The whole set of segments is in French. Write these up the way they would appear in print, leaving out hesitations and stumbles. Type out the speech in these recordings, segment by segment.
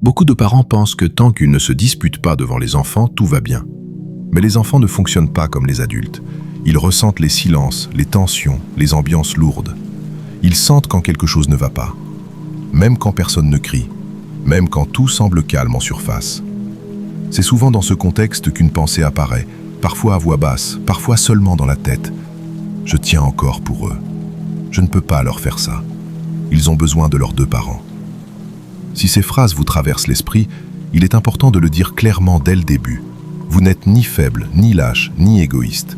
Beaucoup de parents pensent que tant qu'ils ne se disputent pas devant les enfants, tout va bien. Mais les enfants ne fonctionnent pas comme les adultes. Ils ressentent les silences, les tensions, les ambiances lourdes. Ils sentent quand quelque chose ne va pas, même quand personne ne crie, même quand tout semble calme en surface. C'est souvent dans ce contexte qu'une pensée apparaît, parfois à voix basse, parfois seulement dans la tête. Je tiens encore pour eux. Je ne peux pas leur faire ça. Ils ont besoin de leurs deux parents. Si ces phrases vous traversent l'esprit, il est important de le dire clairement dès le début. Vous n'êtes ni faible, ni lâche, ni égoïste.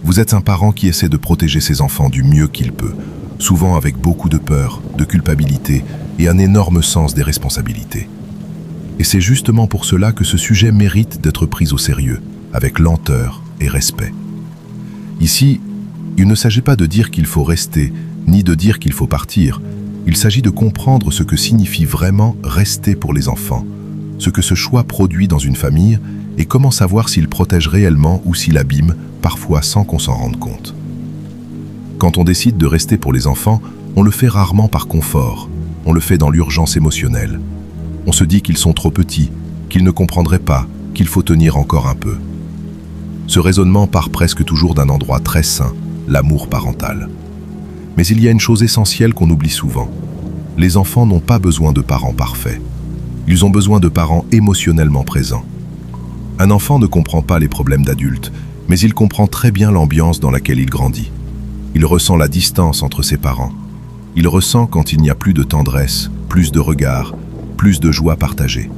Vous êtes un parent qui essaie de protéger ses enfants du mieux qu'il peut, souvent avec beaucoup de peur, de culpabilité et un énorme sens des responsabilités. Et c'est justement pour cela que ce sujet mérite d'être pris au sérieux, avec lenteur et respect. Ici, il ne s'agit pas de dire qu'il faut rester, ni de dire qu'il faut partir. Il s'agit de comprendre ce que signifie vraiment rester pour les enfants, ce que ce choix produit dans une famille et comment savoir s'il protège réellement ou s'il abîme, parfois sans qu'on s'en rende compte. Quand on décide de rester pour les enfants, on le fait rarement par confort, on le fait dans l'urgence émotionnelle. On se dit qu'ils sont trop petits, qu'ils ne comprendraient pas, qu'il faut tenir encore un peu. Ce raisonnement part presque toujours d'un endroit très sain, l'amour parental. Mais il y a une chose essentielle qu'on oublie souvent. Les enfants n'ont pas besoin de parents parfaits. Ils ont besoin de parents émotionnellement présents. Un enfant ne comprend pas les problèmes d'adultes, mais il comprend très bien l'ambiance dans laquelle il grandit. Il ressent la distance entre ses parents. Il ressent quand il n'y a plus de tendresse, plus de regards, plus de joie partagée.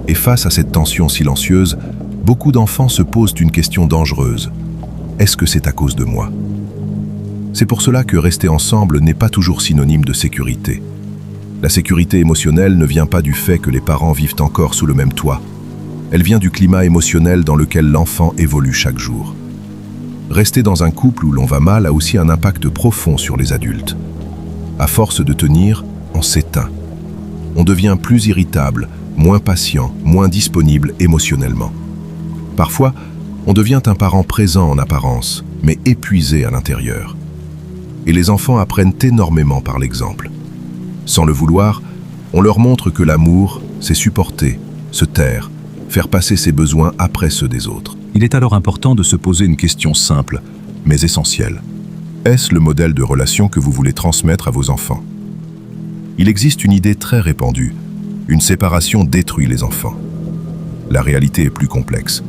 Et face à cette tension silencieuse, beaucoup d'enfants se posent une question dangereuse. Est-ce que c'est à cause de moi ? C'est pour cela que rester ensemble n'est pas toujours synonyme de sécurité. La sécurité émotionnelle ne vient pas du fait que les parents vivent encore sous le même toit. Elle vient du climat émotionnel dans lequel l'enfant évolue chaque jour. Rester dans un couple où l'on va mal a aussi un impact profond sur les adultes. À force de tenir, on s'éteint. On devient plus irritable, moins patient, moins disponible émotionnellement. Parfois, on devient un parent présent en apparence, mais épuisé à l'intérieur. Et les enfants apprennent énormément par l'exemple. Sans le vouloir, on leur montre que l'amour, c'est supporter, se taire, faire passer ses besoins après ceux des autres. Il est alors important de se poser une question simple, mais essentielle. Est-ce le modèle de relation que vous voulez transmettre à vos enfants ? Il existe une idée très répandue. Une séparation détruit les enfants. La réalité est plus complexe.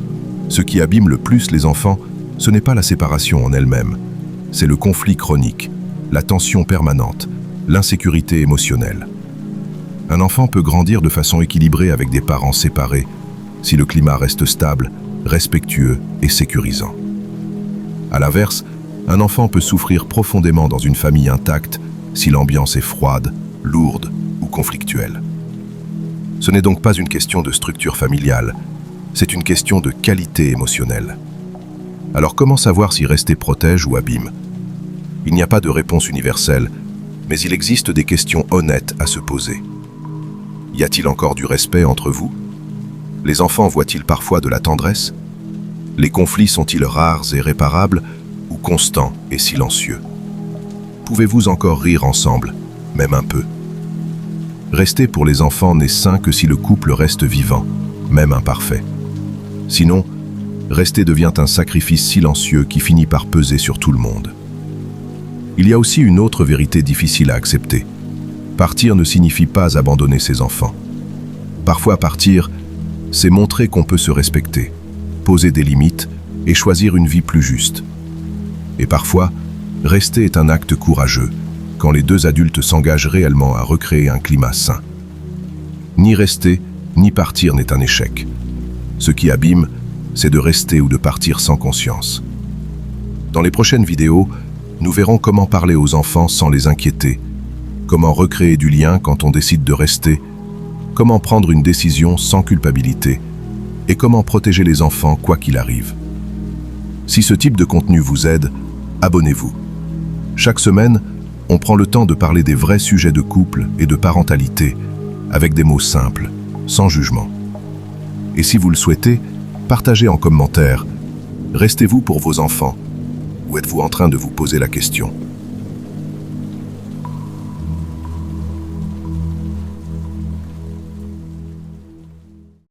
Ce qui abîme le plus les enfants, ce n'est pas la séparation en elle-même. C'est le conflit chronique, la tension permanente, l'insécurité émotionnelle. Un enfant peut grandir de façon équilibrée avec des parents séparés, si le climat reste stable, respectueux et sécurisant. À l'inverse, un enfant peut souffrir profondément dans une famille intacte si l'ambiance est froide, lourde ou conflictuelle. Ce n'est donc pas une question de structure familiale, c'est une question de qualité émotionnelle. Alors comment savoir si rester protège ou abîme ? Il n'y a pas de réponse universelle, mais il existe des questions honnêtes à se poser. Y a-t-il encore du respect entre vous ? Les enfants voient-ils parfois de la tendresse ? Les conflits sont-ils rares et réparables ou constants et silencieux ? Pouvez-vous encore rire ensemble, même un peu ? Rester pour les enfants n'est sain que si le couple reste vivant, même imparfait. Sinon, rester devient un sacrifice silencieux qui finit par peser sur tout le monde. Il y a aussi une autre vérité difficile à accepter. Partir ne signifie pas abandonner ses enfants. Parfois partir, c'est montrer qu'on peut se respecter, poser des limites et choisir une vie plus juste. Et parfois, rester est un acte courageux, quand les deux adultes s'engagent réellement à recréer un climat sain. Ni rester, ni partir n'est un échec. Ce qui abîme, c'est de rester ou de partir sans conscience. Dans les prochaines vidéos, nous verrons comment parler aux enfants sans les inquiéter, comment recréer du lien quand on décide de rester, comment prendre une décision sans culpabilité et comment protéger les enfants quoi qu'il arrive. Si ce type de contenu vous aide, abonnez-vous. Chaque semaine, on prend le temps de parler des vrais sujets de couple et de parentalité avec des mots simples, sans jugement. Et si vous le souhaitez, partagez en commentaire. Restez-vous pour vos enfants ? Ou êtes-vous en train de vous poser la question ?